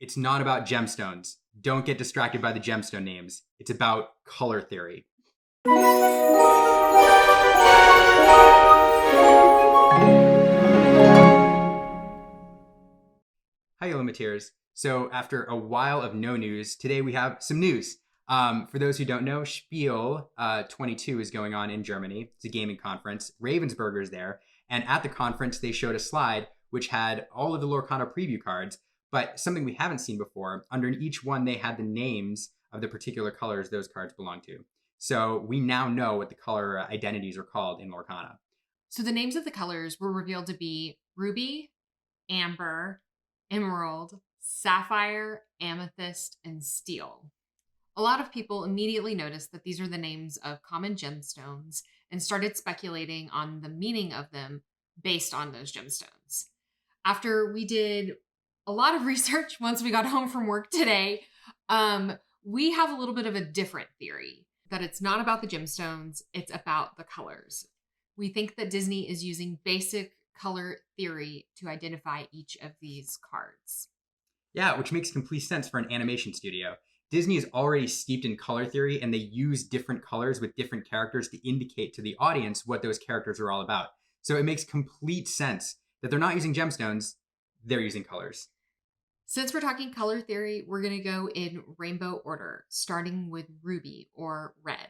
It's not about gemstones. Don't get distracted by the gemstone names. It's about color theory. Hi, Illumiteers. So after a while of no news, today we have some news. For those who don't know, Spiel 22 is going on in Germany. It's a gaming conference. Ravensburger is there. And at the conference, they showed a slide which had all of the Lorcana preview cards, but something we haven't seen before. Under each one, they had the names of the particular colors those cards belong to. So we now know what the color identities are called in Lorcana. So the names of the colors were revealed to be ruby, amber, emerald, sapphire, amethyst, and steel. A lot of people immediately noticed that these are the names of common gemstones and started speculating on the meaning of them based on those gemstones. After we did a lot of research once we got home from work today, we have a little bit of a different theory, that it's not about the gemstones, it's about the colors. We think that Disney is using basic color theory to identify each of these cards. Yeah, which makes complete sense for an animation studio. Disney is already steeped in color theory, and they use different colors with different characters to indicate to the audience what those characters are all about. So it makes complete sense that they're not using gemstones, they're using colors. Since we're talking color theory, we're going to go in rainbow order, starting with ruby or red.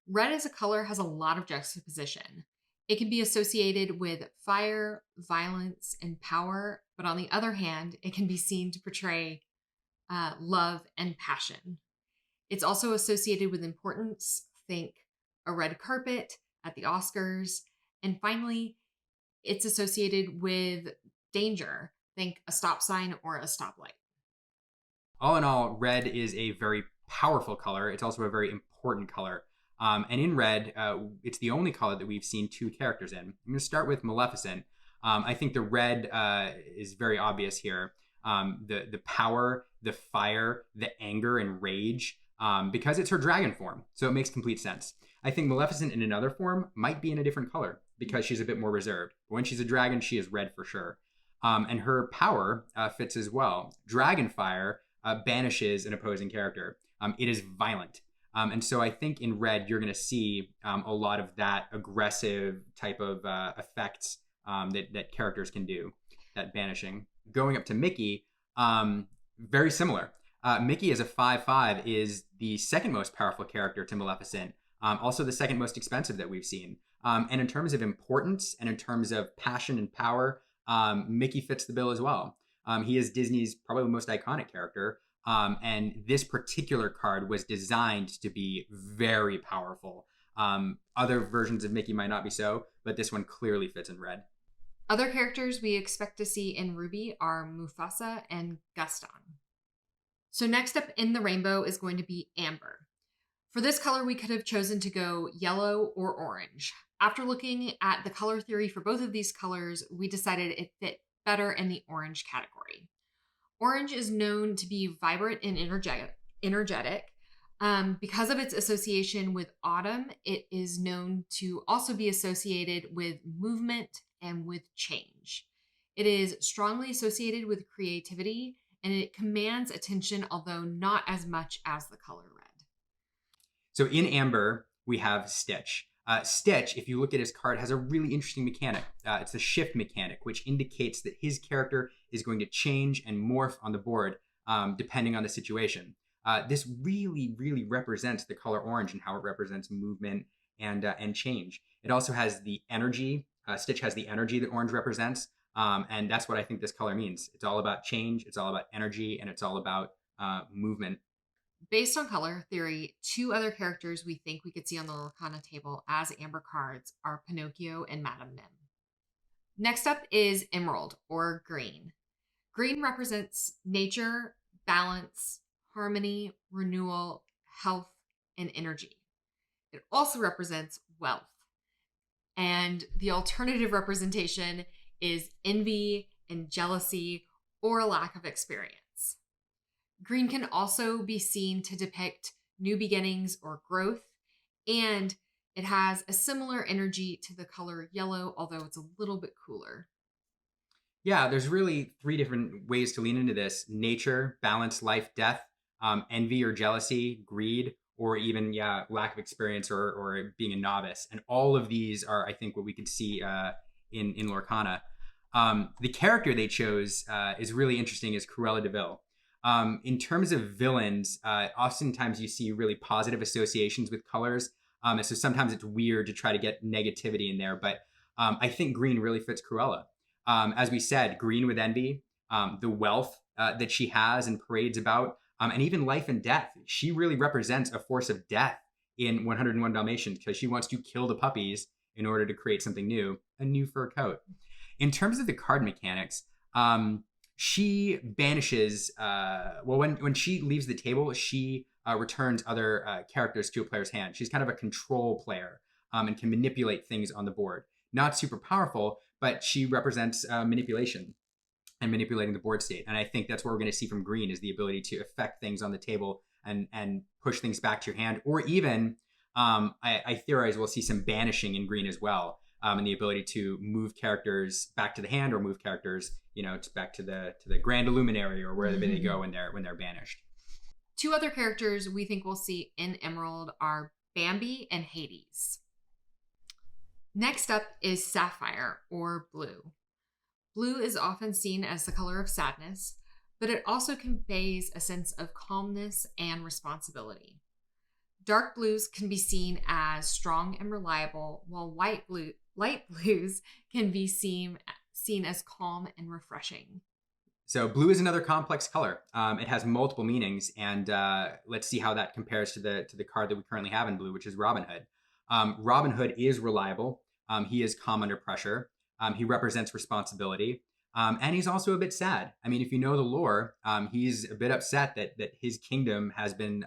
Red as a color has a lot of juxtaposition. It can be associated with fire, violence, and power, but on the other hand, it can be seen to portray love and passion. It's also associated with importance. Think a red carpet at the Oscars. And finally, it's associated with danger. Think a stop sign or a stoplight. All in all, red is a very powerful color. It's also a very important color. And in red, it's the only color that we've seen two characters in. I'm going to start with Maleficent. I think the red is very obvious here. The power, the fire, the anger and rage, because it's her dragon form. So it makes complete sense. I think Maleficent in another form might be in a different color because she's a bit more reserved. But when she's a dragon, she is red for sure. And her power fits as well. Dragon fire banishes an opposing character. It is violent. And so I think in red, you're going to see a lot of that aggressive type of effects that characters can do, that banishing. Going up to Mickey, very similar. Mickey as a 5/5 is the second most powerful character to Maleficent, also the second most expensive that we've seen. And in terms of importance and in terms of passion and power, Mickey fits the bill as well. He is Disney's probably the most iconic character. And this particular card was designed to be very powerful. Other versions of Mickey might not be so, but this one clearly fits in red. Other characters we expect to see in Ruby are Mufasa and Gaston. So next up in the rainbow is going to be amber. For this color, we could have chosen to go yellow or orange. After looking at the color theory for both of these colors, we decided it fit better in the orange category. Orange is known to be vibrant and energetic. Because of its association with autumn, it is known to also be associated with movement and with change. It is strongly associated with creativity, and it commands attention, although not as much as the color red. So in amber, we have Stitch. Stitch, if you look at his card, has a really interesting mechanic. It's the shift mechanic, which indicates that his character is going to change and morph on the board depending on the situation. This really, really represents the color orange and how it represents movement and change. It also has the energy. Stitch has the energy that orange represents, and that's what I think this color means. It's all about change, it's all about energy, and it's all about movement. Based on color theory, two other characters we think we could see on the Lorcana table as amber cards are Pinocchio and Madame Mim. Next up is emerald or green. Green represents nature, balance, harmony, renewal, health, and energy. It also represents wealth. And the alternative representation is envy and jealousy or a lack of experience. Green can also be seen to depict new beginnings or growth, and it has a similar energy to the color yellow, although it's a little bit cooler. Yeah, there's really three different ways to lean into this: nature, balance, life, death, envy or jealousy, greed, or even, yeah, lack of experience or being a novice. And all of these are, I think, what we could see in Lorcana. The character they chose is really interesting, is Cruella de Vil. In terms of villains, oftentimes you see really positive associations with colors. And so sometimes it's weird to try to get negativity in there. But I think green really fits Cruella. As we said, green with envy, the wealth that she has and parades about, and even life and death. She really represents a force of death in 101 Dalmatians because she wants to kill the puppies in order to create something new, a new fur coat. In terms of the card mechanics, she banishes. When she leaves the table, she returns other characters to a player's hand. She's kind of a control player and can manipulate things on the board. Not super powerful, but she represents manipulation and manipulating the board state. And I think that's what we're going to see from green, is the ability to affect things on the table and push things back to your hand, or even I theorize we'll see some banishing in green as well, and the ability to move characters back to the hand, or move characters, back to the Grand Illuminary or wherever they go when they're banished. Two other characters we think we'll see in Emerald are Bambi and Hades. Next up is Sapphire, or blue. Blue is often seen as the color of sadness, but it also conveys a sense of calmness and responsibility. Dark blues can be seen as strong and reliable, while light blues can be seen as calm and refreshing. So blue is another complex color. It has multiple meanings, and let's see how that compares to the card that we currently have in blue, which is Robin Hood. Robin Hood is reliable. He is calm under pressure. He represents responsibility. And he's also a bit sad. I mean, if you know the lore, he's a bit upset that his kingdom has been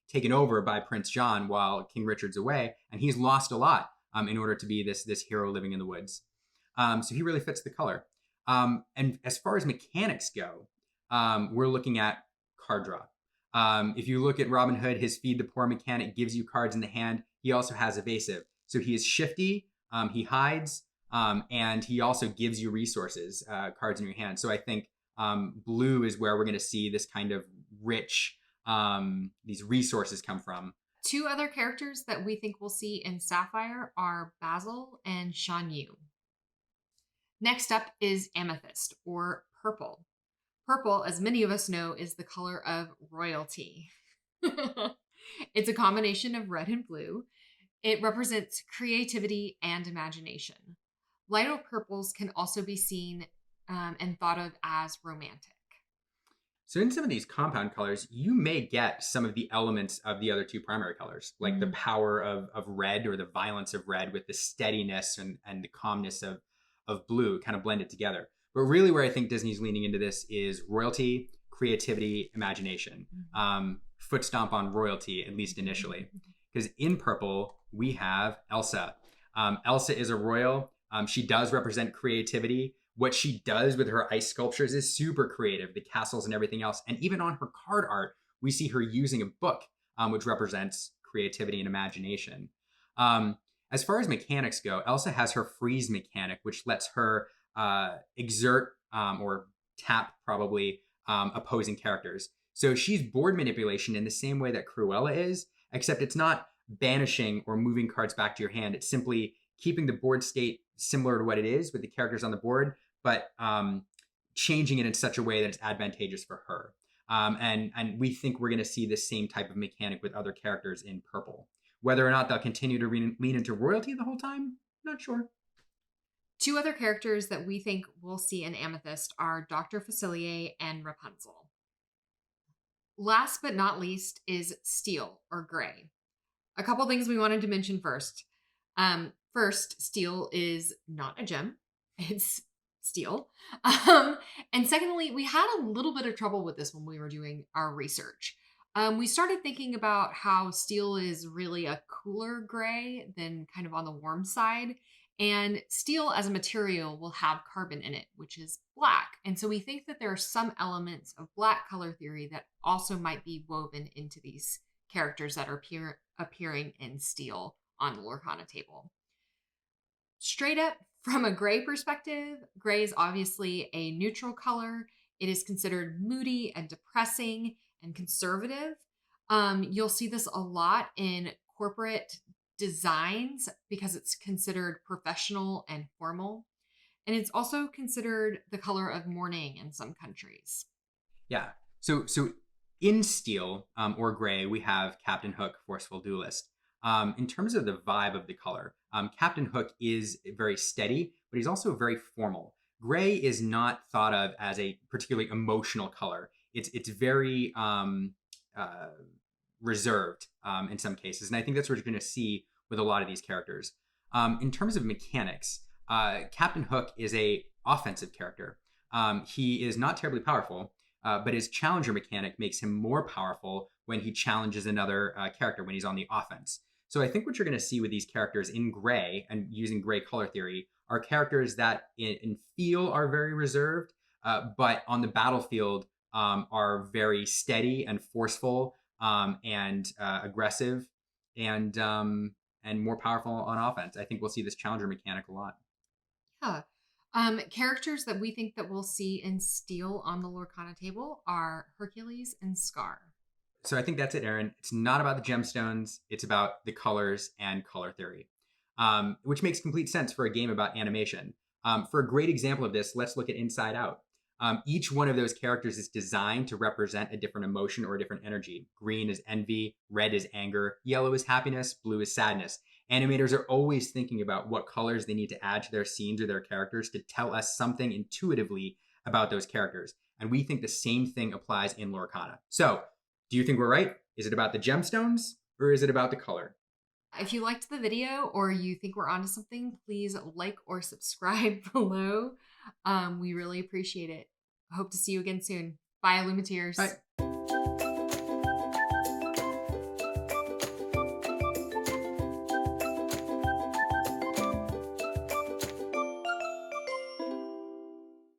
taken over by Prince John while King Richard's away, and he's lost a lot in order to be this hero living in the woods. So he really fits the color. And as far as mechanics go, we're looking at card draw. If you look at Robin Hood, his Feed the Poor mechanic gives you cards in the hand. He also has evasive. So he is shifty, he hides, and he also gives you resources, cards in your hand. So I think blue is where we're going to see this kind of rich, these resources come from. Two other characters that we think we'll see in Sapphire are Basil and Shan Yu. Next up is Amethyst, or purple. Purple, as many of us know, is the color of royalty. It's a combination of red and blue. It represents creativity and imagination. Lighter purples can also be seen and thought of as romantic. So in some of these compound colors, you may get some of the elements of the other two primary colors, like the power of red, or the violence of red, with the steadiness and the calmness of blue kind of blended together. But really where I think Disney's leaning into this is royalty, creativity, imagination. Foot stomp on royalty, at least initially. Because in purple, we have Elsa. Elsa is a royal. She does represent creativity. What she does with her ice sculptures is super creative, the castles and everything else. And even on her card art, we see her using a book, which represents creativity and imagination. As far as mechanics go, Elsa has her freeze mechanic, which lets her exert or tap, probably, opposing characters. So she's board manipulation in the same way that Cruella is, except it's not banishing or moving cards back to your hand. It's simply keeping the board state similar to what it is with the characters on the board, but changing it in such a way that it's advantageous for her. And we think we're going to see the same type of mechanic with other characters in purple. Whether or not they'll continue to lean into royalty the whole time, not sure. Two other characters that we think we'll see in Amethyst are Dr. Facilier and Rapunzel. Last but not least is Steel, or gray. A couple things we wanted to mention first. First, steel is not a gem. It's steel. And secondly, we had a little bit of trouble with this when we were doing our research. We started thinking about how steel is really a cooler gray than kind of on the warm side. And steel as a material will have carbon in it, which is black. And so we think that there are some elements of black color theory that also might be woven into these characters that are appearing in steel on the Lorcana table. Straight up From a gray perspective, gray is obviously a neutral color. It is considered moody and depressing and conservative. You'll see this a lot in corporate designs because it's considered professional and formal. And it's also considered the color of mourning in some countries. Yeah. So in steel or gray, we have Captain Hook, Forceful Duelist. In terms of the vibe of the color, Captain Hook is very steady, but he's also very formal. Gray is not thought of as a particularly emotional color. It's very reserved in some cases, and I think that's what you're going to see with a lot of these characters. In terms of mechanics, Captain Hook is a offensive character. He is not terribly powerful, but his challenger mechanic makes him more powerful when he challenges another character when he's on the offense. So I think what you're going to see with these characters in gray and using gray color theory are characters that in feel are very reserved, but on the battlefield are very steady and forceful and aggressive and more powerful on offense. I think we'll see this challenger mechanic a lot. Yeah. Characters that we think that we'll see in steel on the Lorcana table are Hercules and Scar. So I think that's it, Aaron. It's not about the gemstones. It's about the colors and color theory, which makes complete sense for a game about animation. For a great example of this, let's look at Inside Out. Each one of those characters is designed to represent a different emotion or a different energy. Green is envy, red is anger, yellow is happiness, blue is sadness. Animators are always thinking about what colors they need to add to their scenes or their characters to tell us something intuitively about those characters. And we think the same thing applies in Lorcana. So, do you think we're right? Is it about the gemstones or is it about the color? If you liked the video or you think we're onto something, please like or subscribe below. We really appreciate it. Hope to see you again soon. Bye, Illumiteers. Bye.